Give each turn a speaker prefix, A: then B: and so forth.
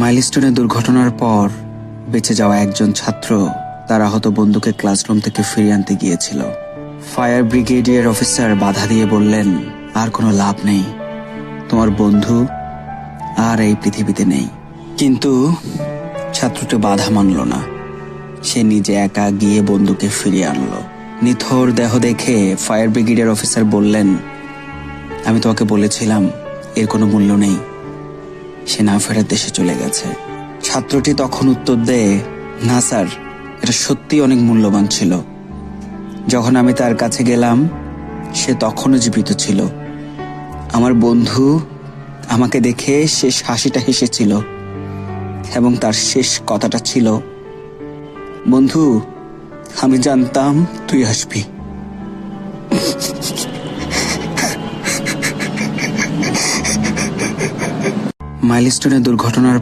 A: মাইলস্টোনে দুর্ঘটনার পর বেঁচে যাওয়া একজন ছাত্র তার আহত বন্ধুকে ক্লাসরুম থেকে ফিরিয়ে আনতে গিয়েছিল। ফায়ার ব্রিগেডিয়ার অফিসার বাধা দিয়ে বললেন, আর কোনো লাভ নেই, তোমার বন্ধু আর এই পৃথিবীতে নেই। কিন্তু ছাত্রটি বাধা মানল না, সে নিজে একা গিয়ে বন্ধুকে ফিরিয়ে আনলো। নিথর দেহ দেখে ফায়ার ব্রিগেডিয়ার অফিসার বললেন, আমি তোমাকে বলেছিলাম এর কোনো মূল্য নেই, সে না ফেরার দেশে চলে গেছে। ছাত্রটি তখন উত্তর দেয়, না স্যার, এটা সত্যি অনেক মূল্যবান ছিল। যখন আমি তার কাছে গেলাম সে তখনও জীবিত ছিল। আমার বন্ধু আমাকে দেখে শেষ হাসিটা হেসেছিল এবং তার শেষ কথাটা ছিল, বন্ধু, আমি জানতাম তুই আসবি। মাইলস্টোনে দুর্ঘটনার